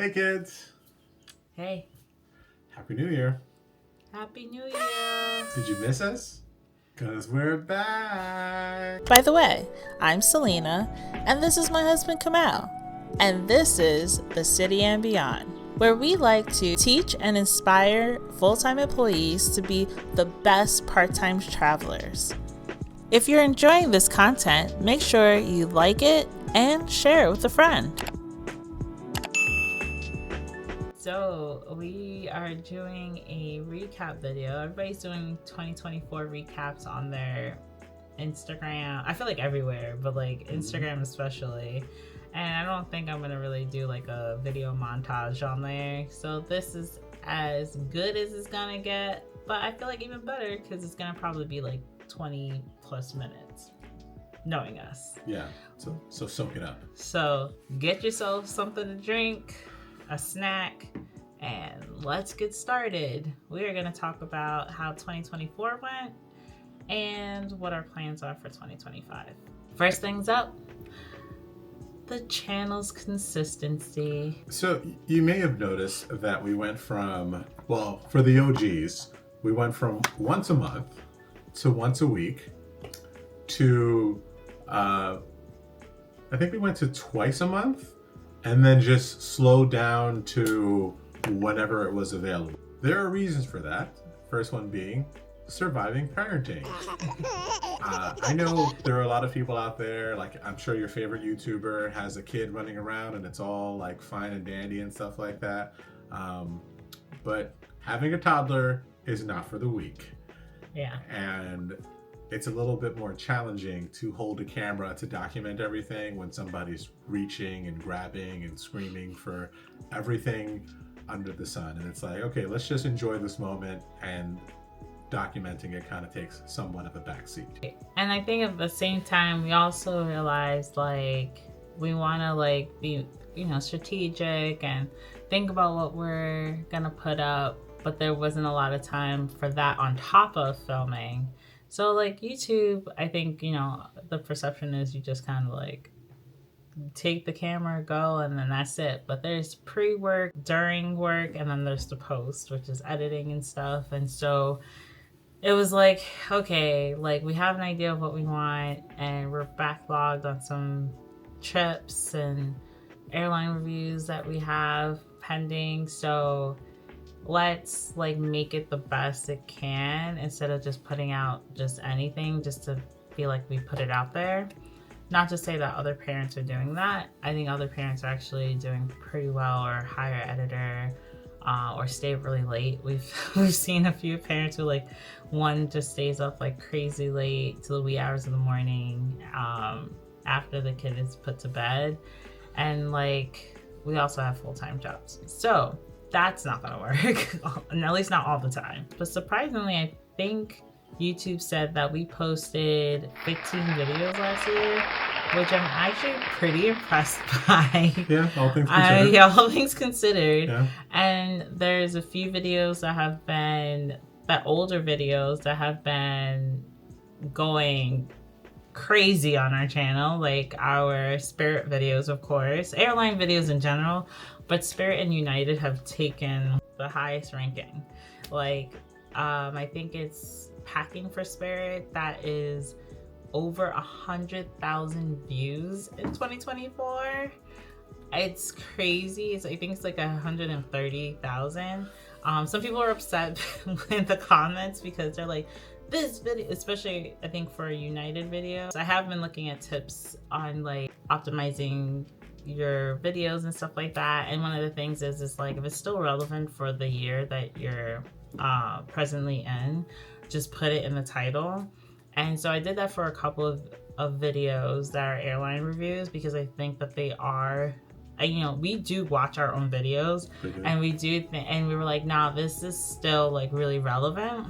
Hey kids! Hey, Happy New Year! Happy New Year! Did you miss us? Cause we're back! By the way, I'm Selena, and this is my husband Kamal, and this is The City and Beyond, where we like to teach and inspire full-time employees to be the best part-time travelers. If you're enjoying this content, make sure you like it and share it with a friend. So, we are doing a recap video. Everybody's doing 2024 recaps on their Instagram. I feel like everywhere, but like Instagram especially. And I don't think I'm gonna really do like a video montage on there. So this is as good as it's gonna get, but I feel like even better because it's gonna probably be like 20 plus minutes, knowing us. Yeah, so soak it up. So get yourself something to drink, a snack, and let's get started. We are gonna talk about how 2024 went and what our plans are for 2025. First things up, the channel's consistency. So you may have noticed that we went from, well, for the OGs, we went from once a month to once a week to, I think we went to twice a month and then just slowed down to whenever it was available. There are reasons for that. First one being surviving parenting. I know there are a lot of people out there, like I'm sure your favorite YouTuber has a kid running around and it's all like fine and dandy and stuff like that. But having a toddler is not for the weak. Yeah. And it's a little bit more challenging to hold a camera to document everything when somebody's reaching and grabbing and screaming for everything under the sun. And it's like, okay, let's just enjoy this moment, and documenting it kind of takes somewhat of a backseat. And I think at the same time, we also realized like we want to like be, strategic and think about what we're gonna put up, but there wasn't a lot of time for that on top of filming. So like YouTube, I think, the perception is you just kind of like take the camera, go, and then that's it. But there's pre-work, during work, and then there's the post, which is editing and stuff. And so it was like, okay, like we have an idea of what we want, and we're backlogged on some trips and airline reviews that we have pending. So let's like make it the best it can instead of just putting out just anything just to feel like we put it out there. Not to say that other parents are doing that. I think other parents are actually doing pretty well, or hire an editor, or stay really late. We've seen a few parents who like one just stays up like crazy late till the wee hours of the morning after the kid is put to bed. And like we also have full-time jobs. So that's not gonna work, and at least not all the time. But surprisingly, I think YouTube said that we posted 15 videos last year, which I'm actually pretty impressed by. Yeah, all things considered. All things considered. Yeah. And there's a few videos older videos that have been going crazy on our channel, like our Spirit videos, of course, airline videos in general, but Spirit and United have taken the highest ranking. Like, I think it's Packing for Spirit that is over 100,000 views in 2024. It's crazy. I think it's like 130,000. Some people are upset in the comments because they're like, this video, especially I think for United videos. I have been looking at tips on like optimizing your videos and stuff like that. And one of the things is like, if it's still relevant for the year that you're presently in, just put it in the title. And so I did that for a couple of videos that are airline reviews, because I think that they are, we do watch our own videos, and we do and we were like, nah, this is still like really relevant.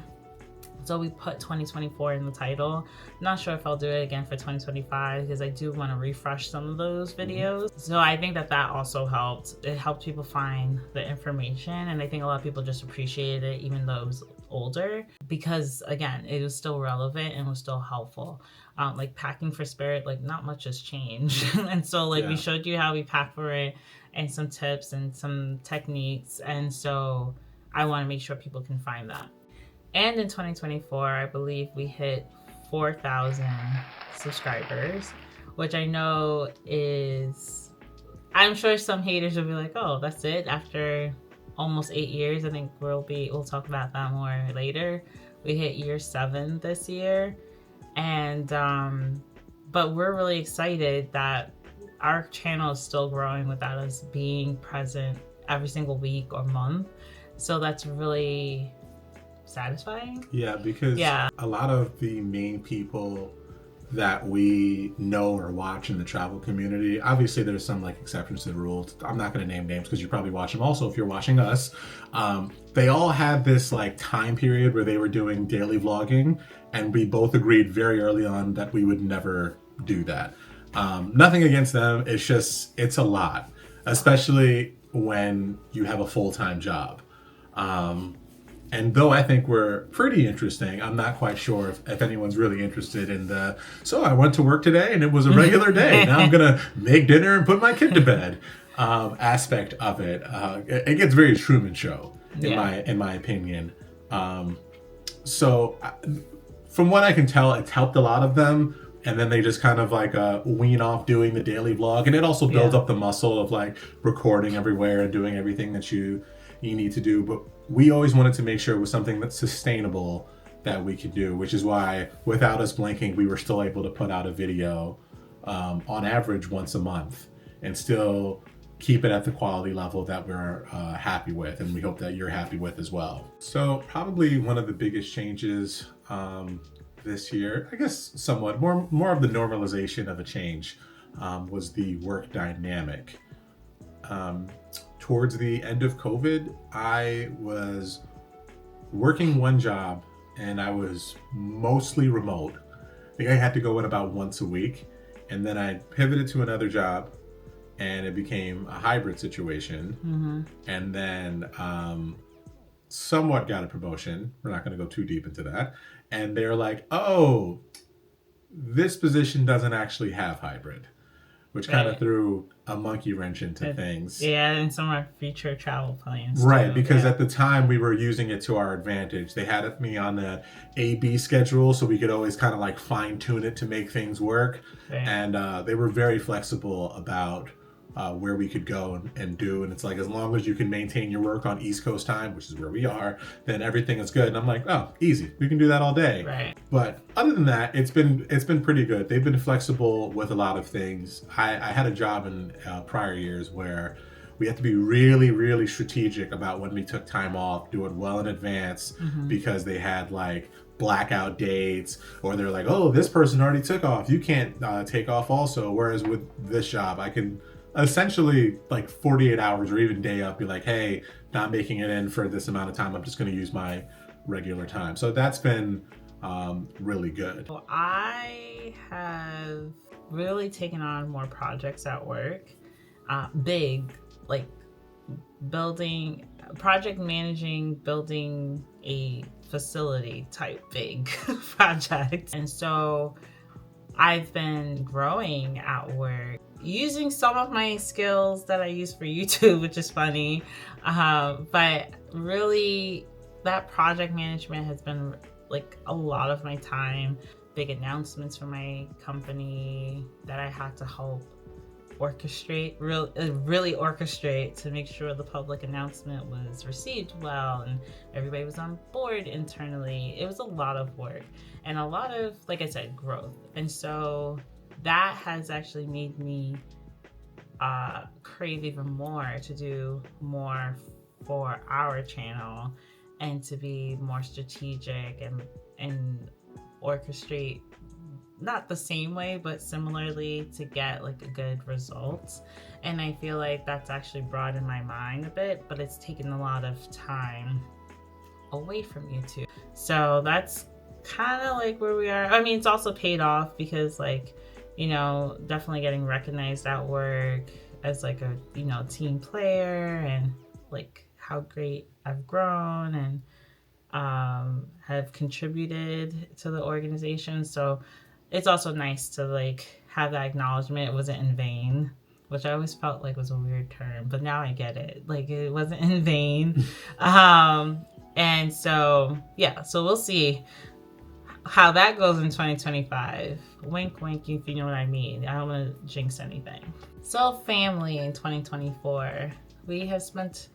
So we put 2024 in the title. Not sure if I'll do it again for 2025 because I do want to refresh some of those videos. So I think that also helped. It helped people find the information, and I think a lot of people just appreciated it even though it was older, because again, it was still relevant and was still helpful. Like packing for Spirit, like not much has changed. And so like we showed you how we pack for it and some tips and some techniques, and so I want to make sure people can find that. And in 2024, I believe we hit 4,000 subscribers, which I know is, I'm sure some haters will be like, oh, that's it after almost 8 years. I think we'll talk about that more later. We hit year 7 this year. And, but we're really excited that our channel is still growing without us being present every single week or month. So that's really satisfying. Yeah, because a lot of the main people that we know or watch in the travel community, obviously there's some like exceptions to the rules. I'm not going to name names because you probably watch them also if you're watching us. They all had this like time period where they were doing daily vlogging, and we both agreed very early on that we would never do that. Nothing against them, it's just, it's a lot, especially when you have a full-time job. And though I think we're pretty interesting, I'm not quite sure if anyone's really interested in so I went to work today and it was a regular day. Now I'm going to make dinner and put my kid to bed aspect of it. It gets very Truman Show in my opinion. So from what I can tell, it's helped a lot of them. And then they just kind of like wean off doing the daily vlog. And it also builds up the muscle of like recording everywhere and doing everything that you need to do. But we always wanted to make sure it was something that's sustainable that we could do, which is why without us blinking, we were still able to put out a video on average once a month and still keep it at the quality level that we're happy with. And we hope that you're happy with as well. So probably one of the biggest changes this year, I guess somewhat more of the normalization of a change, was the work dynamic. Towards the end of COVID, I was working one job and I was mostly remote. I think I had to go in about once a week, and then I pivoted to another job and it became a hybrid situation. And then somewhat got a promotion. We're not going to go too deep into that. And they're like, oh, this position doesn't actually have hybrid, which kind of threw a monkey wrench into things. Yeah, and some of our future travel plans. Right, too. because at the time we were using it to our advantage. They had me on the A/B schedule, so we could always kind of like fine tune it to make things work. Right. And they were very flexible about where we could go and do. And it's like, as long as you can maintain your work on East Coast time, which is where we are, then everything is good. And I'm like, oh, easy. We can do that all day. Right. But other than that, it's been pretty good. They've been flexible with a lot of things. I had a job in prior years where we had to be really, really strategic about when we took time off, do it well in advance, because they had like blackout dates, or they're like, oh, this person already took off. You can't take off also. Whereas with this job, I can essentially like 48 hours or even day up be like, hey, not making it in for this amount of time. I'm just going to use my regular time. So that's been really good. Well, I have really taken on more projects at work. Big, like project managing, building a facility type big project. And so I've been growing at work, using some of my skills that I use for YouTube, which is funny. But really that project management has been like a lot of my time. Big announcements for my company that I had to help orchestrate, really orchestrate to make sure the public announcement was received well and everybody was on board internally. It was a lot of work and a lot of, like I said, growth. And so that has actually made me crave even more to do more for our channel and to be more strategic and orchestrate, not the same way, but similarly, to get like a good results. And I feel like that's actually broadened my mind a bit, but it's taken a lot of time away from YouTube. So that's kind of like where we are. I mean, it's also paid off because, like, you know, definitely getting recognized at work as like a, you know, team player, and like how great I've grown and have contributed to the organization. So it's also nice to like have that acknowledgement. It wasn't in vain, which I always felt like was a weird term, but now I get it. Like, it wasn't in vain. And so, yeah, so we'll see how that goes in 2025. Wink, wink, if you know what I mean. I don't want to jinx anything. So, family in 2024. We have spent,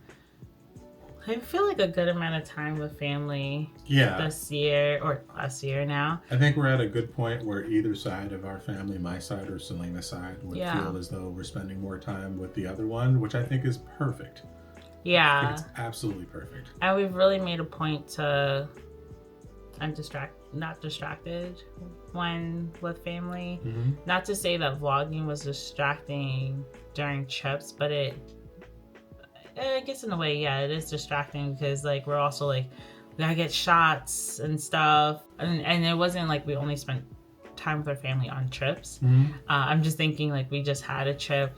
I feel like, a good amount of time with family this year, or last year now. I think we're at a good point where either side of our family, my side or Selena's side, would feel as though we're spending more time with the other one, which I think is perfect. Yeah. I think it's absolutely perfect. And we've really made a point to, not distracted when with family. Mm-hmm. Not to say that vlogging was distracting during trips, but I guess in a way, yeah, it is distracting because, like, we're also like, we gotta get shots and stuff, and it wasn't like we only spent time with our family on trips. Mm-hmm. I'm just thinking, like, we just had a trip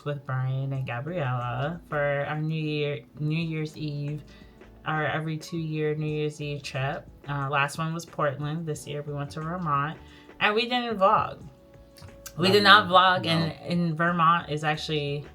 with Brian and Gabriella for our New Year's Eve, our every 2-year New Year's Eve trip. Last one was Portland. This year we went to Vermont, and we didn't vlog. We did not vlog, no. And in Vermont is actually,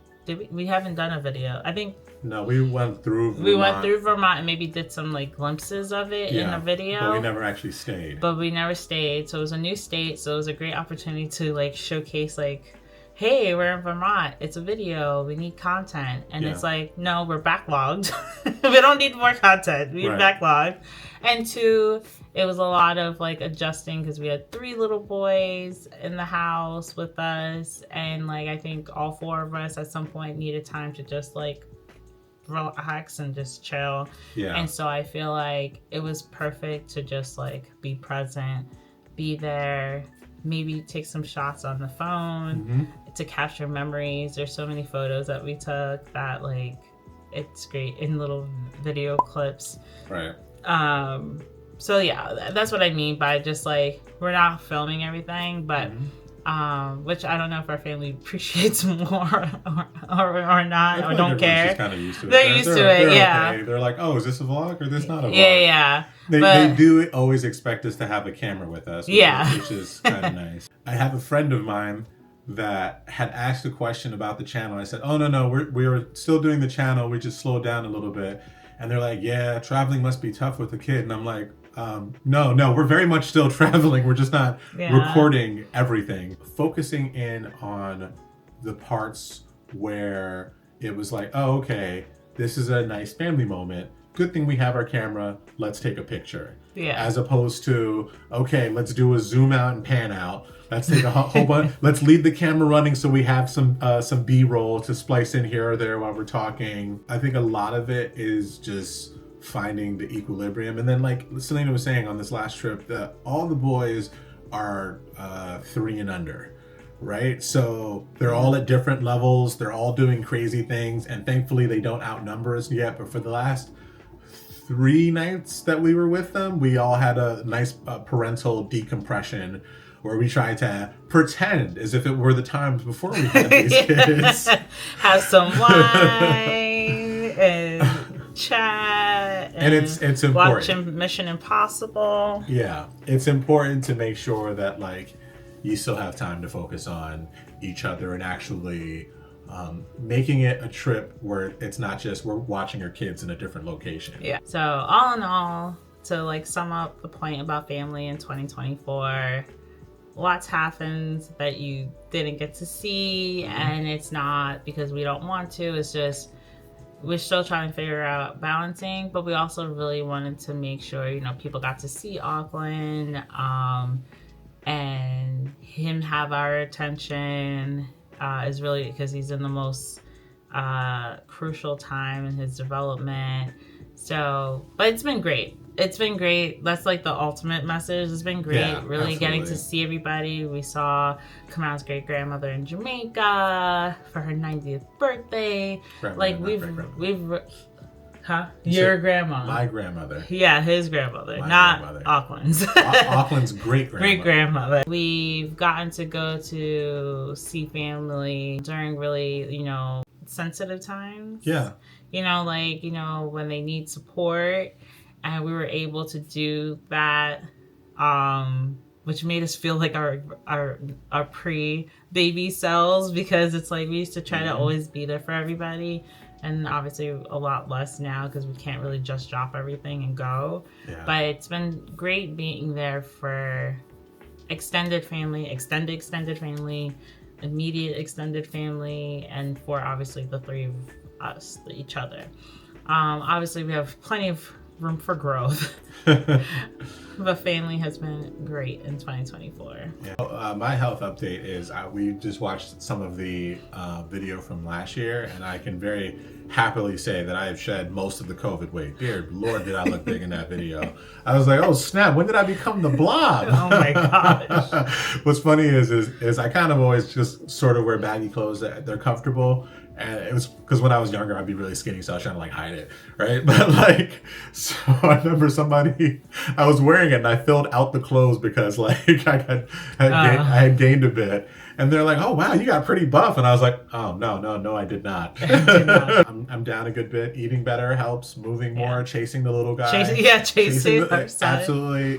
we haven't done a video. I think. No, we went through Vermont. We went through Vermont and maybe did some like glimpses of it in a video. But we never actually stayed. So it was a new state, so it was a great opportunity to like showcase like, hey, we're in Vermont. It's a video. We need content. And it's like, no, we're backlogged. We don't need more content. We're backlogged. And 2, it was a lot of like adjusting because we had 3 little boys in the house with us. And like, I think all 4 of us at some point needed time to just like relax and just chill. Yeah. And so I feel like it was perfect to just like be present, be there, maybe take some shots on the phone to capture memories. There's so many photos that we took that like it's great in little video clips. Right. So yeah, that's what I mean by just like we're not filming everything, but which I don't know if our family appreciates more or not, or don't care. Kind of used to it. They're used to it, yeah. Okay. They're like, oh, is this a vlog or this not a vlog? Yeah. They do always expect us to have a camera with us, which is kind of nice. I have a friend of mine that had asked a question about the channel. I said, oh, no, we're still doing the channel. We just slowed down a little bit. And they're like, yeah, traveling must be tough with a kid. And I'm like, no, we're very much still traveling. We're just not recording everything. Focusing in on the parts where it was like, oh, okay, this is a nice family moment. Good thing we have our camera. Let's take a picture. Yeah. As opposed to, okay, let's do a zoom out and pan out. Let's take a whole bunch. Let's leave the camera running so we have some B-roll to splice in here or there while we're talking. I think a lot of it is just finding the equilibrium. And then like Selena was saying on this last trip, that all the boys are 3 and under, right? So they're all at different levels. They're all doing crazy things. And thankfully they don't outnumber us yet. But for the last 3 nights that we were with them, we all had a nice parental decompression where we tried to pretend as if it were the times before we had these kids. Have some wine and chat. And it's important. Watching Mission Impossible. Yeah. It's important to make sure that like you still have time to focus on each other and actually making it a trip where it's not just we're watching our kids in a different location. Yeah. So all in all, to like sum up the point about family in 2024, lots happened that you didn't get to see, and it's not because we don't want to. It's just we're still trying to figure out balancing, but we also really wanted to make sure, you know, people got to see Auckland, and him have our attention is really because he's in the most crucial time in his development. So, but it's been great. It's been great. That's like the ultimate message. It's been great. Yeah, really getting to see everybody. We saw Kamal's great grandmother in Jamaica for her 90th birthday. Like we've Huh? You Your said grandma. My grandmother. Yeah, his grandmother, My not grandmother. Auckland's. Auckland's great grandmother. Great grandmother. We've gotten to go to see family during really, sensitive times. Yeah. When they need support, and we were able to do that, which made us feel like our pre-baby selves, because it's like we used to try to always be there for everybody. And obviously a lot less now because we can't really just drop everything and go. Yeah. But it's been great being there for extended family, extended family, immediate extended family, and for obviously the three of us, each other. Obviously we have plenty of room for growth. But family has been great in 2024. Yeah. My health update is we just watched some of the video from last year, and I can very happily say that I have shed most of the COVID weight. Dear Lord, did I look big in that video. I was like, oh snap, when did I become the blob? Oh my gosh. What's funny is I kind of always just sort of wear baggy clothes that they're comfortable. And it was because when I was younger, I'd be really skinny, so I was trying to like hide it, right? But so I remember I was wearing it and I filled out the clothes because I had gained a bit, and they're like, "Oh wow, you got pretty buff," and I was like, "Oh no, I did not." I'm down a good bit. Eating better helps. Moving more, chasing the little guy. Chasing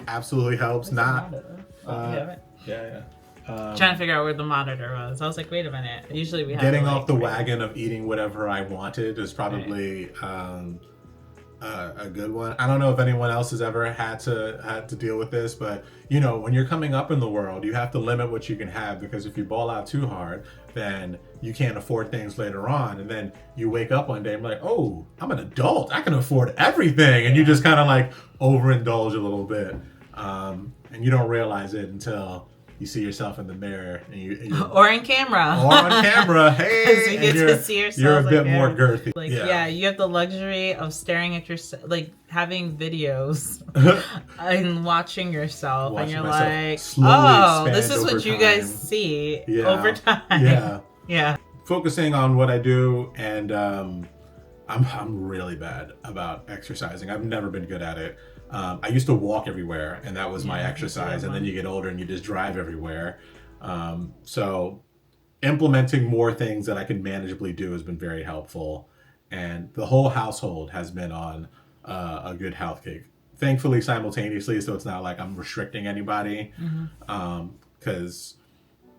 absolutely helps. Not. Yeah. Trying to figure out where the monitor was. I was like, wait a minute. Usually we have getting off the wagon of eating whatever I wanted is probably a good one. I don't know if anyone else has ever had to deal with this, but when you're coming up in the world, you have to limit what you can have, because if you ball out too hard, then you can't afford things later on, and then you wake up one day and be like, oh, I'm an adult, I can afford everything, and you just kind of like overindulge a little bit, and you don't realize it until you see yourself in the mirror, and or in camera. Hey, you get to see yourself. You're a bit more girthy. You have the luxury of staring at yourself, like having videos and watching yourself, and you're like, oh, this is what you guys see over time. Yeah. Focusing on what I do, and I'm really bad about exercising. I've never been good at it. I used to walk everywhere, and that was my exercise. And then you get older and you just drive everywhere. So implementing more things that I can manageably do has been very helpful. And the whole household has been on a good health kick. Thankfully, simultaneously, so it's not like I'm restricting anybody. Because,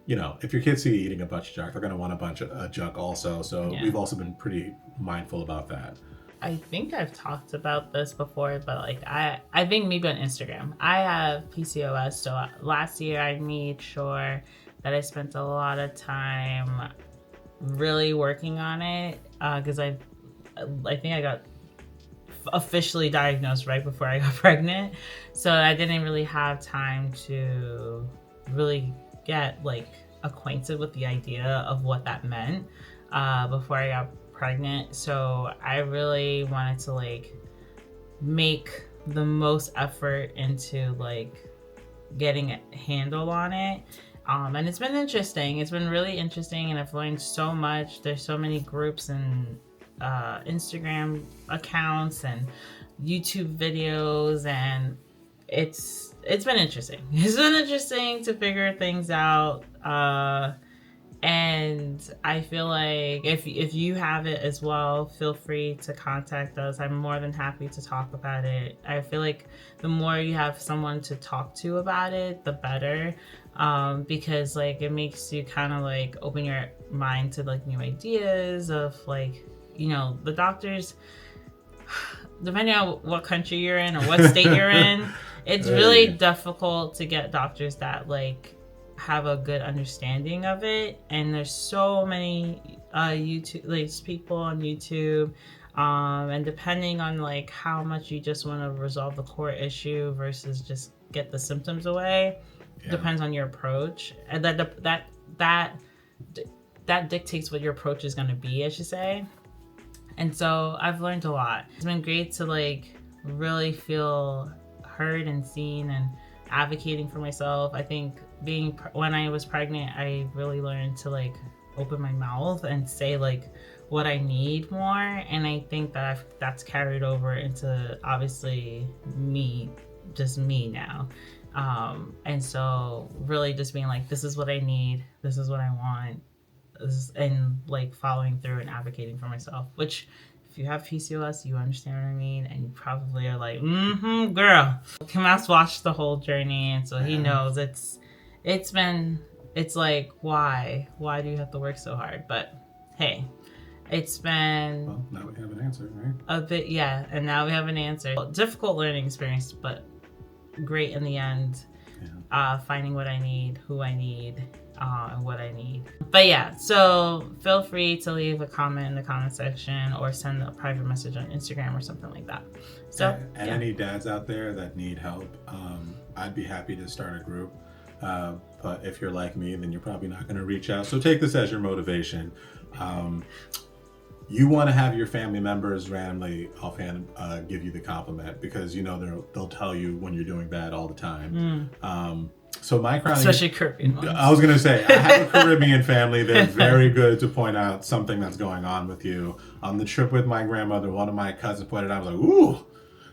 if your kids see you eating a bunch of junk, they're going to want a bunch of junk also. So we've also been pretty mindful about that. I think I've talked about this before, but I think maybe on Instagram. I have PCOS, so last year I made sure that I spent a lot of time really working on it, because I think I got officially diagnosed right before I got pregnant, so I didn't really have time to really get acquainted with the idea of what that meant before I got pregnant. So I really wanted to make the most effort into getting a handle on it, and it's been interesting. It's been really interesting, and I've learned so much. There's so many groups and Instagram accounts and YouTube videos, and it's been interesting. It's been interesting to figure things out. And I feel like if you have it as well, feel free to contact us. I'm more than happy to talk about it. I feel like the more you have someone to talk to about it, the better, because it makes you kind of open your mind to new ideas of the doctors, depending on what country you're in or what state you're in, it's really difficult to get doctors that have a good understanding of it. And there's so many YouTube people on YouTube, and depending on how much you just want to resolve the core issue versus just get the symptoms away, depends on your approach, and that dictates what your approach is going to be, I should say. And so I've learned a lot. It's been great to really feel heard and seen and advocating for myself. I think when I was pregnant, I really learned to open my mouth and say what I need more, and I think that's carried over into obviously just me now. And so really just being like, this is what I need, this is what I want, and like following through and advocating for myself, which if you have PCOS, you understand what I mean, and you probably are like, girl. Kamal's watched the whole journey, and so he knows it's like, why do you have to work so hard? But hey, it's been... Well, now we have an answer, right? A bit, yeah, and now we have an answer. Difficult learning experience, but great in the end. Yeah. Finding what I need, who I need, and what I need. But yeah, so feel free to leave a comment in the comment section or send a private message on Instagram or something like that. So, and any dads out there that need help, I'd be happy to start a group. But if you're like me, then you're probably not going to reach out. So take this as your motivation. You want to have your family members randomly offhand give you the compliment, because you know they'll tell you when you're doing bad all the time. So my crowning, especially Caribbean ones. I was going to say, I have a Caribbean family. They're very good to point out something that's going on with you. On the trip with my grandmother, one of my cousins pointed out, I was like, ooh,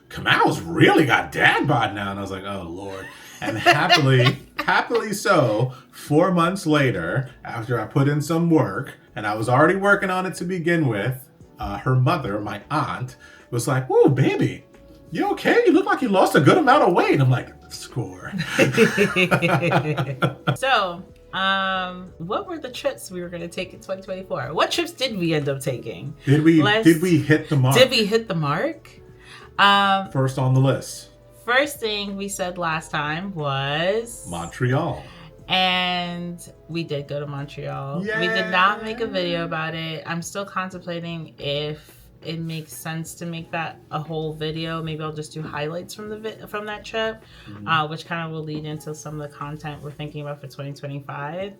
Kamal's really got dad bod now. And I was like, oh, Lord. And happily so, 4 months later, after I put in some work, and I was already working on it to begin with, her mother, my aunt, was like, "Whoa, baby, you okay? You look like you lost a good amount of weight." I'm like, score. So, what were the trips we were going to take in 2024? What trips did we end up taking? Did we hit the mark? Did we hit the mark? First on the list. First thing we said last time was Montreal. And we did go to Montreal. Yay! We did not make a video about it. I'm still contemplating if it makes sense to make that a whole video. Maybe I'll just do highlights from that trip, which kind of will lead into some of the content we're thinking about for 2025.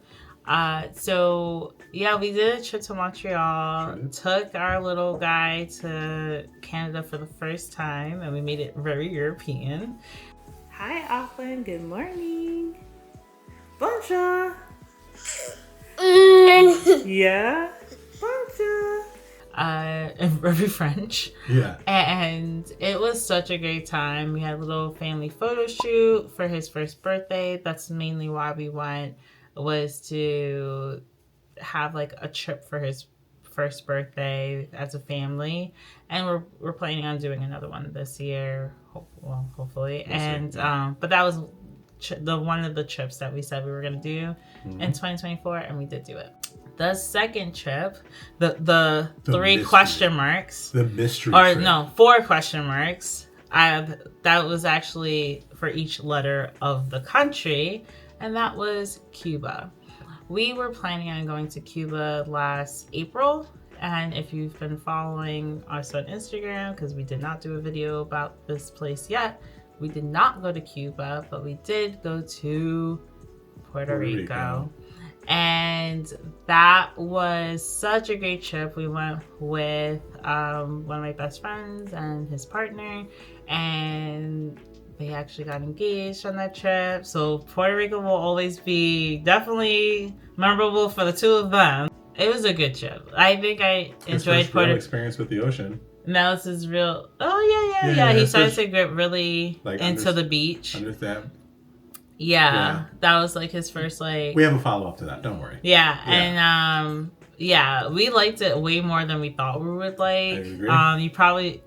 So yeah, we did a trip to Montreal, took our little guy to Canada for the first time, and we made it very European. Hi, Auckland. Good morning. Bonjour. Yeah. Bonjour. Very French. Yeah. And it was such a great time. We had a little family photo shoot for his first birthday. That's mainly why we went, was to have like a trip for his first birthday as a family. And we're planning on doing another one this year, hopefully. And but that was one of the trips that we said we were going to do in 2024, and we did do it. The second trip, the three mystery. Question marks. The mystery or trip. No, 4 question marks. That was actually for each letter of the country, and that was Cuba. We were planning on going to Cuba last April, and if you've been following us on Instagram, because we did not do a video about this place yet, we did not go to Cuba, but we did go to Puerto Rico. And that was such a great trip. We went with one of my best friends and his partner, and they actually got engaged on that trip. So Puerto Rico will always be definitely memorable for the two of them. It was a good trip. I think I enjoyed Puerto Rico. Experience with the ocean. Now this is real. Oh yeah. He started to get really into the beach. Understand? Yeah, that was like his first like. We have a follow up to that. Don't worry. Yeah, and we liked it way more than we thought we would like. I agree.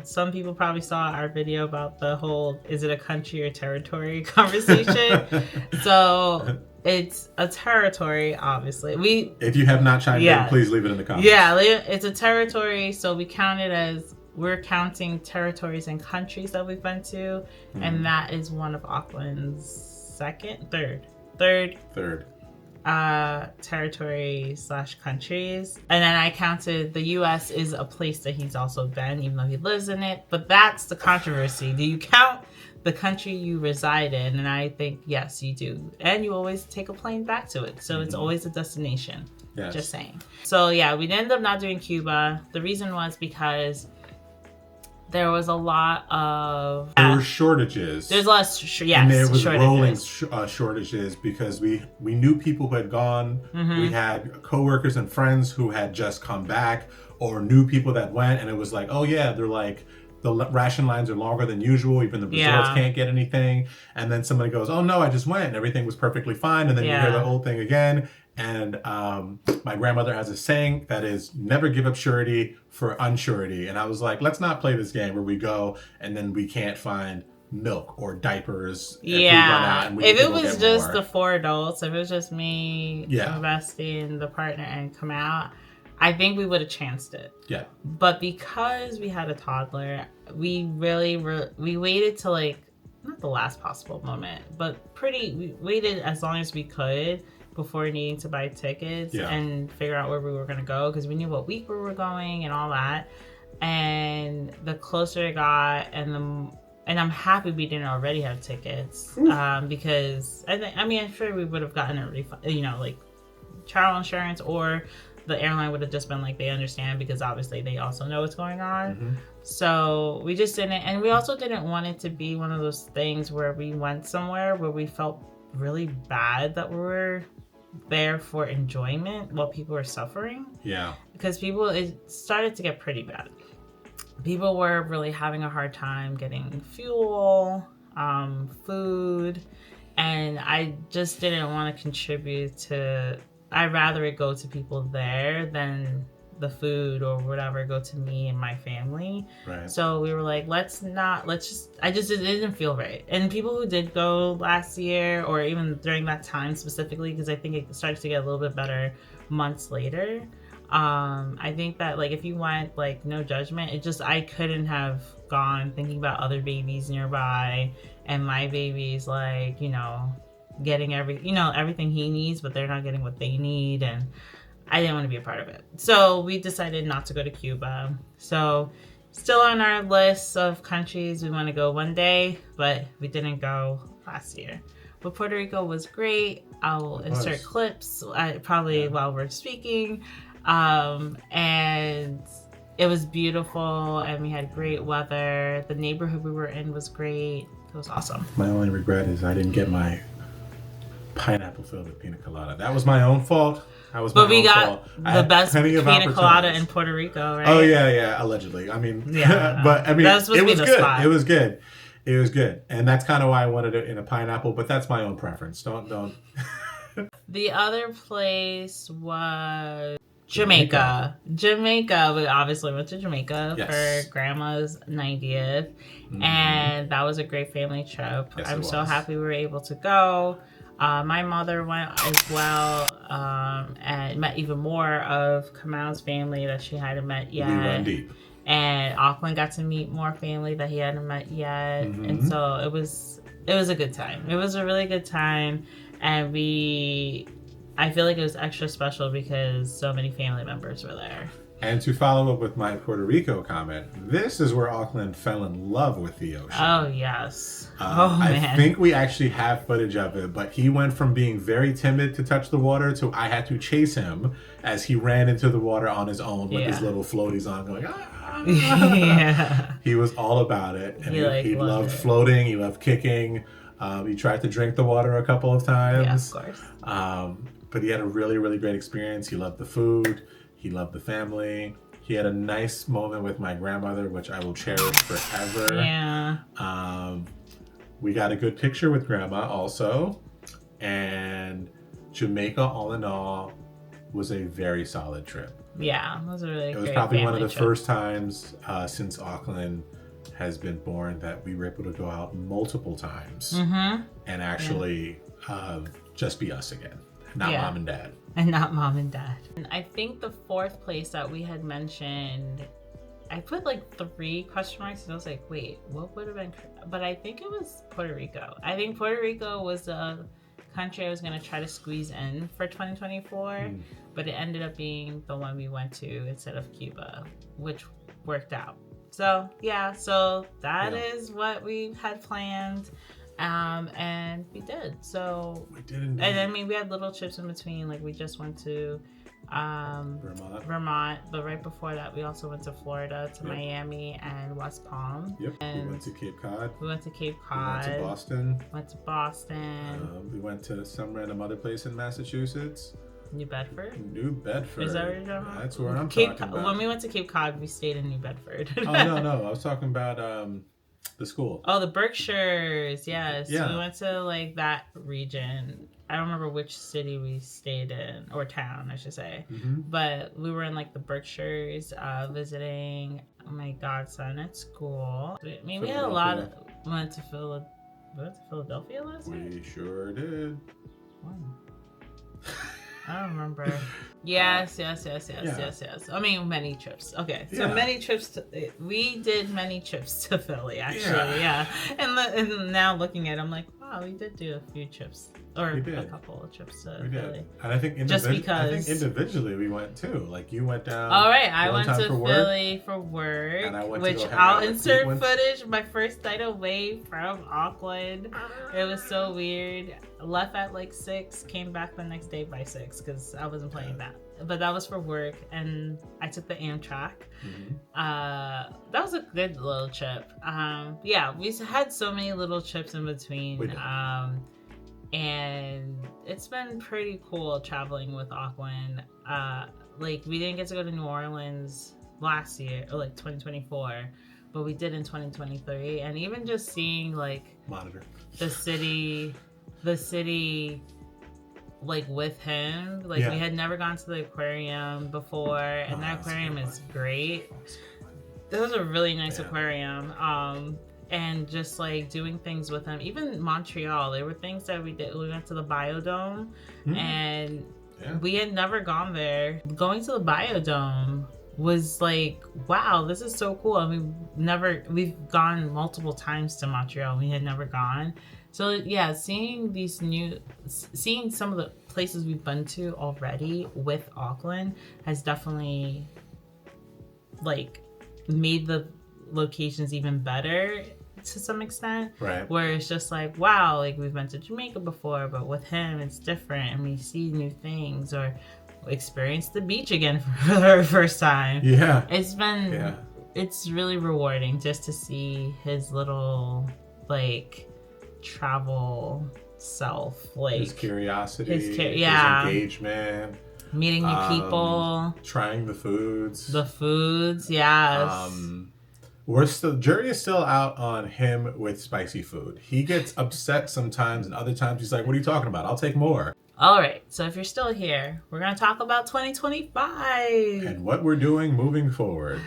Some people probably saw our video about the whole "is it a country or territory" conversation. So it's a territory, obviously. If you have not chimed in, please leave it in the comments. Yeah, it's a territory, so we count it as. We're counting territories and countries that we've been to, and that is one of Auckland's third territory/countries. And then I counted the U.S. is a place that he's also been, even though he lives in it. But that's the controversy. Do you count the country you reside in? And I think, yes, you do. And you always take a plane back to it. So it's always a destination. Yes. Just saying. So yeah, we ended up not doing Cuba. The reason was because there was a lot of There were shortages. there's a lot of and there was shortages. rolling shortages because we knew people who had gone. Mm-hmm. We had coworkers and friends who had just come back, or knew people that went, and it was like, oh yeah, they're like, the ration lines are longer than usual. Even the resorts can't get anything. And then somebody goes, oh no, I just went and everything was perfectly fine. And then you hear the whole thing again. And my grandmother has a saying that is, never give up surety for unsurety. And I was like, let's not play this game where we go and then we can't find milk or diapers. If we run out and if it was get just more. the 4 adults, if it was just me, investing the partner, and come out, I think we would have chanced it. Yeah. But because we had a toddler, we really we waited till like, not the last possible moment, but we waited as long as we could before needing to buy tickets and figure out where we were going to go, because we knew what week we were going and all that. And the closer it got, and I'm happy we didn't already have tickets, because I'm sure we would have gotten a refund, like travel insurance, or the airline would have just been like, they understand, because obviously they also know what's going on. Mm-hmm. So we just didn't, and we also didn't want it to be one of those things where we went somewhere where we felt really bad that we were there for enjoyment while people were suffering. Yeah. Because it started to get pretty bad. People were really having a hard time getting fuel, food, and I just didn't want to contribute to. I'd rather it go to people there than the food or whatever go to me and my family. Right. So we were like, it didn't feel right. And people who did go last year, or even during that time specifically, because I think it started to get a little bit better months later. I think that like if you went, like, no judgment, I couldn't have gone thinking about other babies nearby, and my baby's like, getting everything he needs, but they're not getting what they need, and I didn't want to be a part of it. So we decided not to go to Cuba. So still on our list of countries we want to go one day, but we didn't go last year. But Puerto Rico was great. I'll insert clips probably while we're speaking. And it was beautiful, and we had great weather. The neighborhood we were in was great. It was awesome. My only regret is I didn't get my pineapple filled with pina colada. That was my own fault. But we got the best pina colada in Puerto Rico, right? Oh yeah, allegedly. I mean, but I mean, it was good. Spot. It was good. It was good, and that's kind of why I wanted it in a pineapple. But that's my own preference. Don't. The other place was Jamaica. We obviously went to Jamaica for Grandma's 90th, and that was a great family trip. Yes, I'm so happy we were able to go. My mother went as well, and met even more of Kamal's family that she hadn't met yet. We run deep. And Auckland got to meet more family that he hadn't met yet. And so it was a good time. It was a really good time. And I feel like it was extra special because so many family members were there. And to follow up with my Puerto Rico comment, this is where Auckland fell in love with the ocean. Oh, yes. Man. I think we actually have footage of it, but he went from being very timid to touch the water to I had to chase him as he ran into the water on his own with his little floaties on going, Yeah. He was all about it. And he loved floating. He loved kicking. He tried to drink the water a couple of times. Yeah, of course. But he had a really, really great experience. He loved the food. He loved the family. He had a nice moment with my grandmother, which I will cherish forever. Yeah. We got a good picture with Grandma also. And Jamaica, all in all, was a very solid trip. Yeah, it was a really great. It was probably one of the trip. first times since Auckland has been born that we were able to go out multiple times and actually just be us again. Not mom and dad. And not mom and dad. And I think the fourth place that we had mentioned, I put like 3 question marks and I was like, wait, what would have been? But I think it was Puerto Rico. I think Puerto Rico was a country I was going to try to squeeze in for 2024, but it ended up being the one we went to instead of Cuba, which worked out. So that is what we had planned. And we did. So we did indeed. And I mean, we had little trips in between. Like we just went to Vermont. But right before that, we also went to Florida, to Miami and West Palm. Yep. And we went to Cape Cod. We went to Cape We Cod. went to Boston. Boston. We went to some random other place in Massachusetts. New Bedford. New Bedford. Is that what you're talking about? That's where I'm talking about. When we went to Cape Cod, we stayed in New Bedford. Oh no! I was talking about the school. Oh, the Berkshires. Yes. Yeah. We went to like that region. I don't remember which city we stayed in, or town, I should say. Mm-hmm. But we were in like the Berkshires, visiting my godson at school. I mean, we had a lot of. We went to Philadelphia last year. We sure did. When? I don't remember. Yes. I mean, many trips. Okay, so many trips. We did many trips to Philly, actually. Yeah. And now looking at it, I'm like, wow, we did do a few trips. Or a couple of trips to Philly. And I think individually we went too. Like you went down. All right, I went to Philly for work, and I went which I'll insert footage. My first night away from Auckland. It was so weird. Left at like 6, came back the next day by 6 because I wasn't playing that. But that was for work, and I took the Amtrak. Mm-hmm. That was a good little trip. Yeah, we had so many little trips in between. And it's been pretty cool traveling with Auckland. Like we didn't get to go to New Orleans last year, or like 2024, but we did in 2023. And even just seeing like the city like with him, like we had never gone to the aquarium before, and that aquarium is great. It was a really nice aquarium. And just like doing things with him. Even Montreal, there were things that we did. We went to the Biodome, and we had never gone there. Going to the Biodome was like, wow, this is so cool. And we've gone multiple times to Montreal. We had never gone. So yeah, seeing some of the places we've been to already with Auckland has definitely like made the locations even better to some extent, right? Where it's just like, wow, like we've been to Jamaica before, but with him it's different, and we see new things, or experience the beach again for the first time. It's really rewarding just to see his little like travel self, like his curiosity, his engagement, meeting new people, trying the foods, yes. Jury is still out on him with spicy food. He gets upset sometimes, and other times he's like, what are you talking about? I'll take more. All right, so if you're still here, we're going to talk about 2025. And what we're doing moving forward.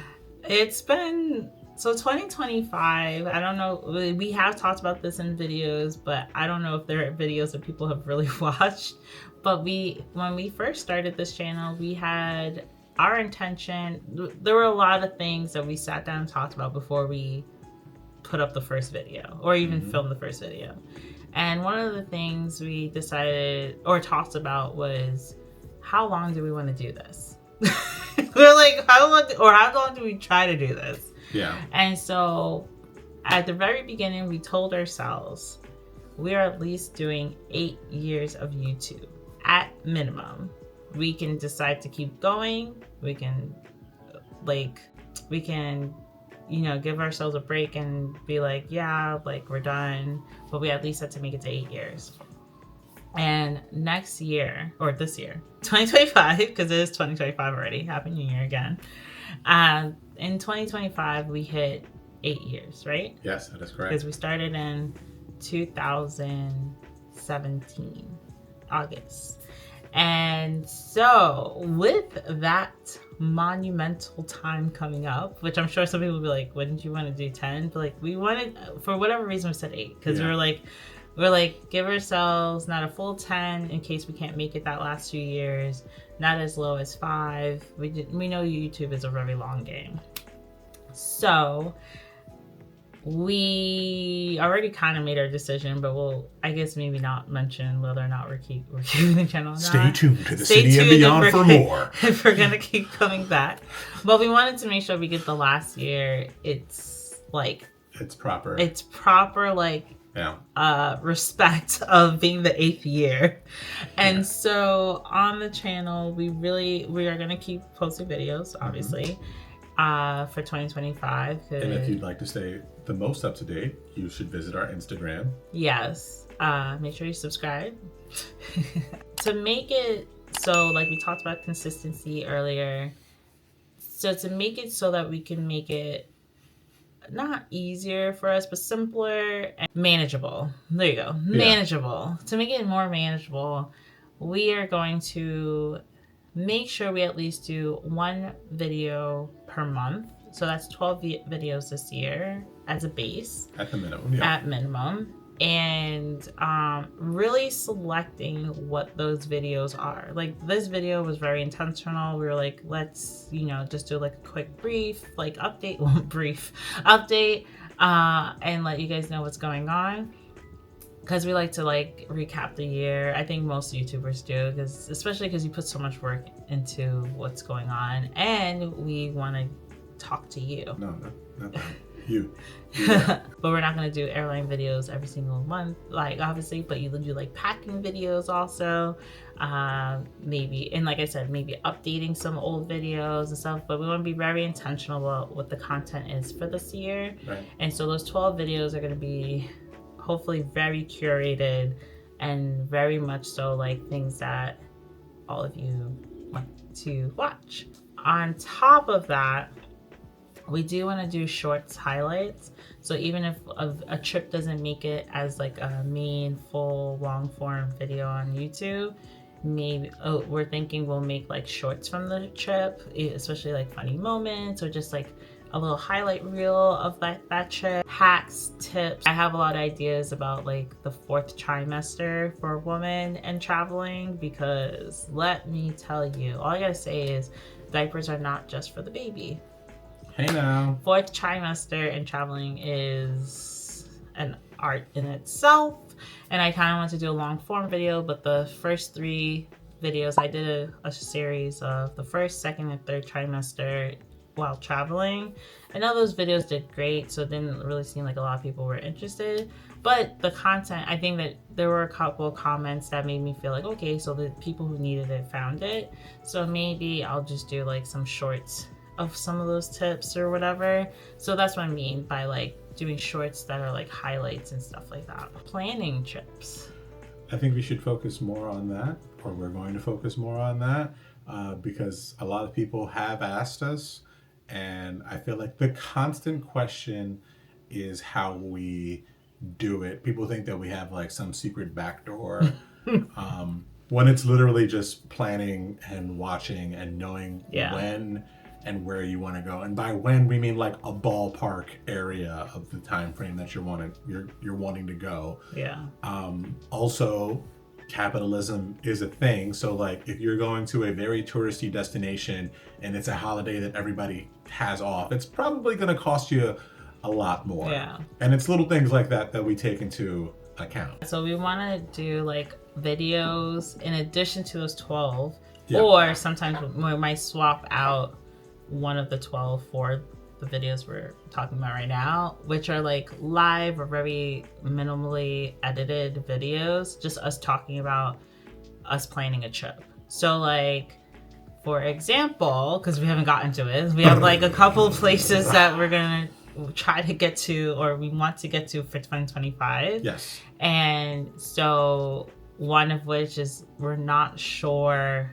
It's been... So 2025, I don't know, we have talked about this in videos, but I don't know if there are videos that people have really watched. But when we first started this channel, we had... Our intention, there were a lot of things that we sat down and talked about before we put up the first video, or even filmed the first video. And one of the things we decided or talked about was, how long do we want to do this? We're like, how long do we try to do this? Yeah. And so at the very beginning, we told ourselves we are at least doing 8 years of YouTube at minimum. We can decide to keep going. We can, give ourselves a break and be like, yeah, like we're done. But we at least had to make it to 8 years. And next year, or this year, 2025, because it is 2025 already. Happy New Year again. In 2025, we hit 8 years, right? Yes, that is correct. Because we started in 2017, August. And so with that monumental time coming up, which I'm sure some people will be like, wouldn't you want to do 10? But like we wanted, for whatever reason, we said 8 because we're like, give ourselves not a full 10 in case we can't make it that last few years, not as low as 5. We know YouTube is a very long game. So we already kind of made our decision, but we'll, I guess, maybe not mention whether or not we're keeping the channel or not. Stay tuned to the City and Beyond for more. If we're going to keep coming back. But we wanted to make sure we get the last year. It's proper, like respect of being the 8th year. And so on the channel, we are going to keep posting videos, obviously, for 2025. And if you'd like to stay the most up to date, you should visit our Instagram. Yes. Make sure you subscribe. To make it so, like we talked about consistency earlier, so to make it so that we can make it not easier for us, but simpler and manageable. There you go. Manageable. To make it more manageable, we are going to make sure we at least do 1 video per month. So that's 12 videos this year as a base. At the minimum, yeah. At minimum. And really selecting what those videos are. Like, this video was very intentional. We were like, let's, just do like a quick brief, like update, and let you guys know what's going on. Because we like to like recap the year. I think most YouTubers do, especially because you put so much work into what's going on, and we want to talk to you. No, not that. You. But we're not going to do airline videos every single month, like, obviously, but you do like packing videos also, maybe, and like I said, maybe updating some old videos and stuff. But we want to be very intentional about what the content is for this year. Right. And so those 12 videos are going to be hopefully very curated and very much so like things that all of you want to watch. On top of that, we do want to do shorts highlights. So even if a trip doesn't make it as like a main full long form video on YouTube, maybe we're thinking we'll make like shorts from the trip, especially like funny moments or just like a little highlight reel of that trip. Hacks, tips. I have a lot of ideas about like the 4th trimester for a woman and traveling, because let me tell you, all I gotta say is diapers are not just for the baby. Hey now. 4th trimester and traveling is an art in itself, and I kind of want to do a long form video, but the first 3 videos, I did a series of the 1st, 2nd, and 3rd trimester while traveling. I know those videos did great, so it didn't really seem like a lot of people were interested, but the content, I think that there were a couple of comments that made me feel like, okay, so the people who needed it found it, so maybe I'll just do like some shorts of some of those tips or whatever. So that's what I mean by like doing shorts that are like highlights and stuff like that. Planning trips. I think we should focus more on that, or we're going to focus more on that, because a lot of people have asked us, and I feel like the constant question is how we do it. People think that we have like some secret backdoor, when it's literally just planning and watching and knowing when and where you want to go. And by when, we mean like a ballpark area of the time frame that you're wanting to go. Yeah. Also, capitalism is a thing. So like if you're going to a very touristy destination and it's a holiday that everybody has off, it's probably going to cost you a lot more. Yeah. And it's little things like that we take into account. So we want to do like videos in addition to those 12, Yeah. or sometimes we might swap out one of the 12 for the videos we're talking about right now, which are like live or very minimally edited videos, just us talking about us planning a trip. So like, for example, because we haven't gotten to it, we have like a couple of places that we're gonna try to get to, or we want to get to for 2025. Yes. And so one of which is we're not sure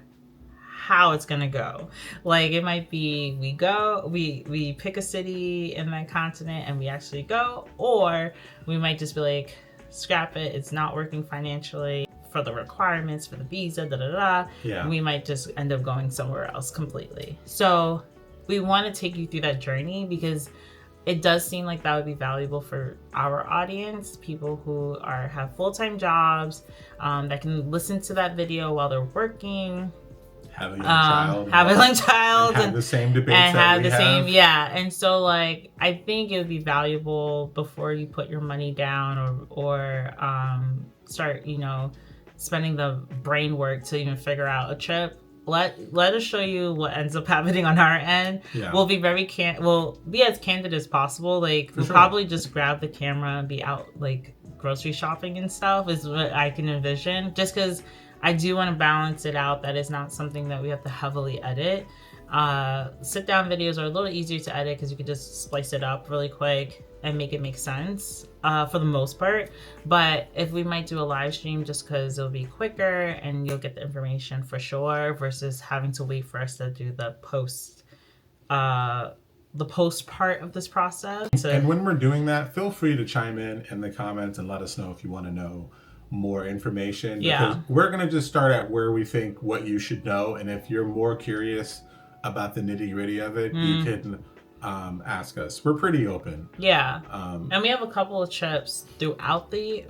how it's gonna go. Like it might be we pick a city in that continent and we actually go, or we might just be like, scrap it, it's not working financially for the requirements for the visa, Yeah. We might just end up going somewhere else completely. So we want to take you through that journey, because it does seem like that would be valuable for our audience, people who have full-time jobs, that can listen to that video while they're working, have a young child, and have the same debates and that have we the have. same, and so like I think it would be valuable before you put your money down or start spending the brain work to even figure out a trip. Let us show you what ends up happening on our end. Yeah. We'll be we'll be as candid as possible. Like we'll probably just grab the camera and be out like grocery shopping and stuff is what I can envision, just because I do want to balance it out that it's not something that we have to heavily edit. Sit down videos are a little easier to edit because you can just splice it up really quick and make it make sense for the most part. But if we might do a live stream, just because it'll be quicker and you'll get the information for sure, versus having to wait for us to do the post part of this process. And when we're doing that, feel free to chime in the comments and let us know if you want to know more information. Yeah. Because we're going to just start at where we think what you should know. And if you're more curious about the nitty gritty of it, you can ask us. We're pretty open. Yeah. And we have a couple of trips throughout the,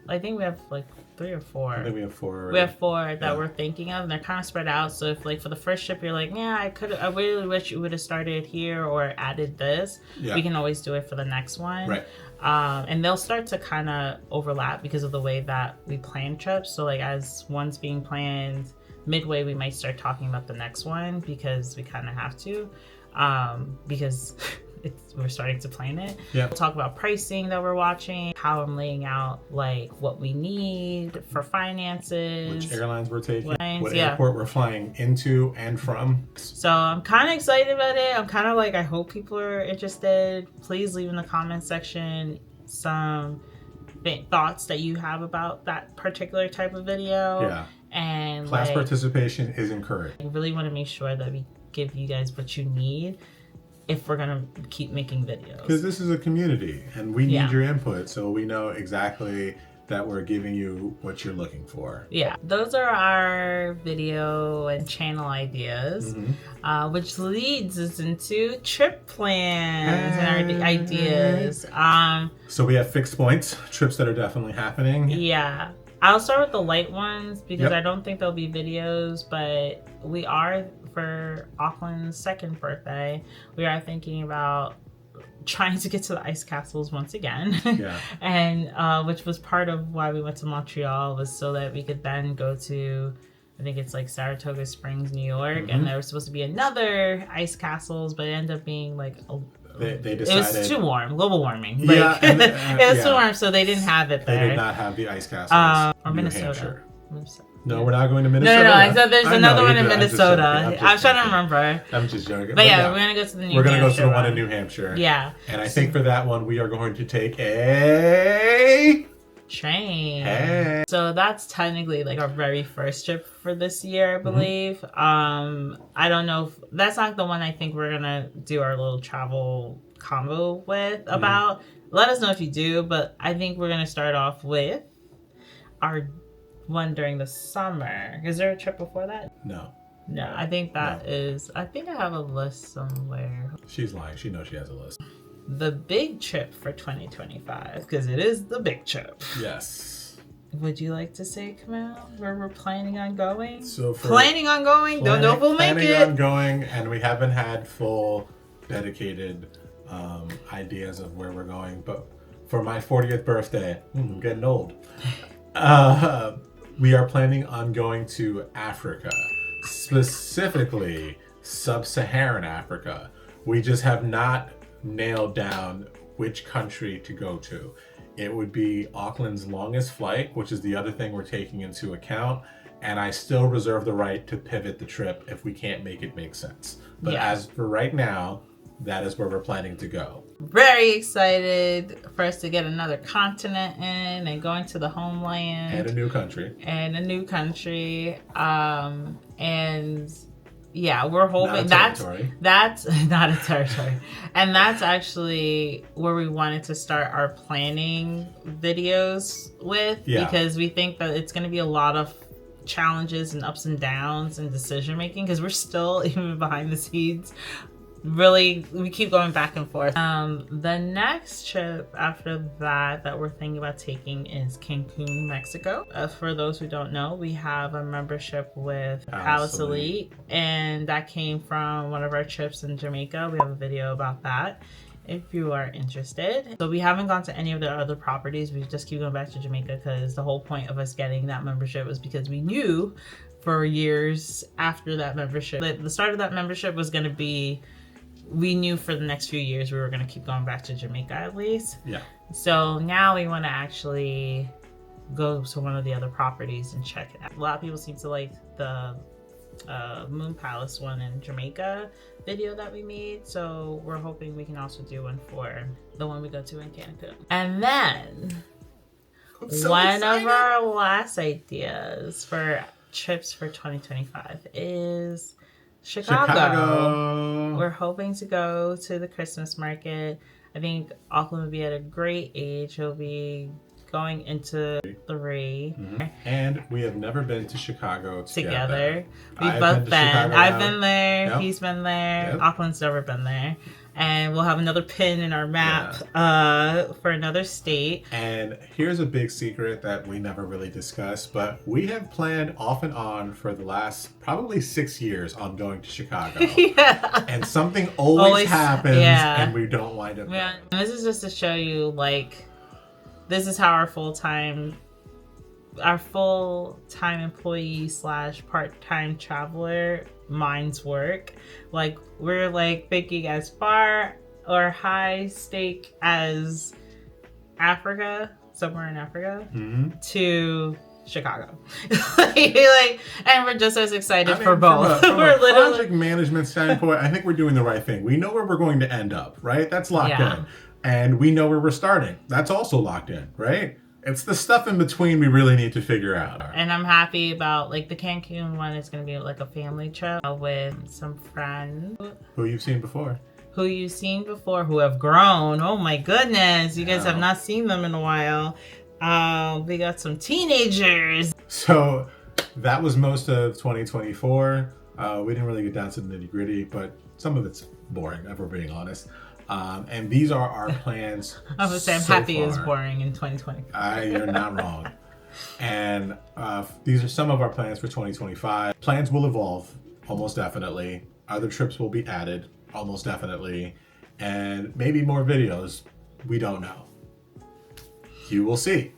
I think we have like 3 or 4. I think we have 4. We have 4 that we're thinking of, and they're kind of spread out. So if like for the first trip you're like, yeah, I really wish you would have started here or added this, we can always do it for the next one. Right. And they'll start to kind of overlap because of the way that we plan trips. So like as one's being planned midway, we might start talking about the next one because we kind of have to, because we're starting to plan it. Yeah. We'll talk about pricing that we're watching, how I'm laying out like what we need for finances, which airlines we're taking, what yeah. airport we're flying into and from. So I'm kind of excited about it. I'm kind of like, I hope people are interested. Please leave in the comment section some thoughts that you have about that particular type of video. Yeah. And class participation is encouraged. I really want to make sure that we give you guys what you need if we're gonna keep making videos, because this is a community and we need your input so we know exactly that we're giving you what you're looking for. Yeah, those are our video and channel ideas, which leads us into trip plans and our ideas. So we have fixed points, trips that are definitely happening. Yeah, I'll start with the light ones because I don't think there'll be videos, but we are, for Auckland's 2nd birthday, we are thinking about trying to get to the ice castles once again. Yeah. And which was part of why we went to Montreal, was so that we could then go to, I think it's like Saratoga Springs, New York, and there was supposed to be another ice castles, but it ended up being like they decided it was too warm, global warming. Yeah, it was too warm, so they didn't have it there. They did not have the ice castles. Or New Minnesota. Hampshire. Minnesota. No, we're not going to Minnesota. No. I said there's another one in Minnesota. I'm trying to remember. I'm just joking. But yeah, we're gonna go to the New Hampshire. We're gonna go to the one in New Hampshire. Yeah. And I think for that one we are going to take a train. Hey. So that's technically like our very first trip for this year, I believe. I don't know if that's not the one I think we're gonna do our little travel combo with about. Let us know if you do, but I think we're gonna start off with our one during the summer. Is there a trip before that? No, I think that is. I think I have a list somewhere. She's lying. She knows she has a list. The big trip for 2025, because it is the big trip. Yes. Would you like to say, Kamal, where we're planning on going? So for planning on going. Don't know if we'll make it. Planning on going, and we haven't had full dedicated ideas of where we're going. But for my 40th birthday, I'm getting old. We are planning on going to Africa, specifically sub-Saharan Africa. We just have not nailed down which country to go to. It would be Auckland's longest flight, which is the other thing we're taking into account. And I still reserve the right to pivot the trip if we can't make it make sense. But as for right now, that is where we're planning to go. Very excited for us to get another continent in and going to the homeland. And a new country. And yeah, we're hoping that's not a territory. And that's actually where we wanted to start our planning videos with, because we think that it's going to be a lot of challenges and ups and downs and decision making, because we're still, even behind the scenes, really, we keep going back and forth. The next trip after that we're thinking about taking is Cancun, Mexico. For those who don't know, we have a membership with Palace Elite, and that came from one of our trips in Jamaica. We have a video about that if you are interested. So we haven't gone to any of their other properties. We just keep going back to Jamaica because the whole point of us getting that membership was because we knew for years after that membership that the start of that membership was going to be we knew for the next few years we were going to keep going back to Jamaica at least. Yeah. So now we want to actually go to one of the other properties and check it out. A lot of people seem to like the Moon Palace one in Jamaica video that we made, so we're hoping we can also do one for the one we go to in Cancun. And then one of our last ideas for trips for 2025 is Chicago. We're hoping to go to the Christmas market. I think Auckland will be at a great age. He'll be going into 3. And we have never been to Chicago together. We've both been. I've been there. Yep. He's been there. Yep. Auckland's never been there. And we'll have another pin in our map for another state. And here's a big secret that we never really discussed, but we have planned off and on for the last probably 6 years on going to Chicago. Yeah. And something always happens, and we don't wind up Yeah. going. And this is just to show you, like, this is how our full-time employee / part-time traveler minds work. Like, we're like thinking as far or high stake as Africa, somewhere in Africa, to Chicago. And we're just as excited for both. From We're a project management standpoint, I think we're doing the right thing. We know where we're going to end up, right? That's locked in. And we know where we're starting. That's also locked in, right? It's the stuff in between we really need to figure out. And I'm happy about, like, the Cancun one is going to be like a family trip with some friends. Who you've seen before. Who you've seen before, who have grown. Oh my goodness. You guys have not seen them in a while. We got some teenagers. So that was most of 2024. We didn't really get down to the nitty gritty, but some of it's boring, if we're being honest. And these are our plans. I would say I'm happy is boring in 2020. You're not wrong. And these are some of our plans for 2025. Plans will evolve, almost definitely. Other trips will be added, almost definitely. And maybe more videos. We don't know. You will see.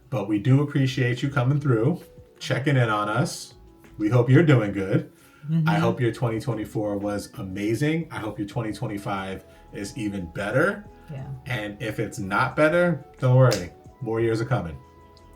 But we do appreciate you coming through, checking in on us. We hope you're doing good. I hope your 2024 was amazing. I hope your 2025 is even better. Yeah. And if it's not better, don't worry. More years are coming.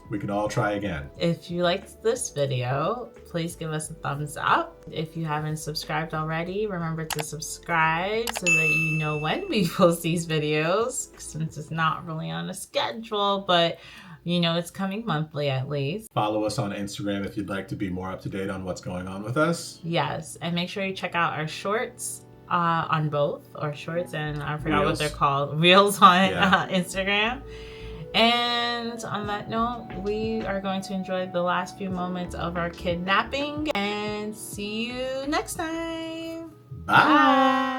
We can all try again. If you liked this video, please give us a thumbs up. If you haven't subscribed already, remember to subscribe so that you know when we post these videos, since it's not really on a schedule, but you know it's coming monthly at least. Follow us on Instagram if you'd like to be more up to date on what's going on with us. Yes, and make sure you check out our shorts on both, or shorts and I forgot what they're called, Reels on Instagram. And on that note, we are going to enjoy the last few moments of our kidnapping and see you next time. Bye.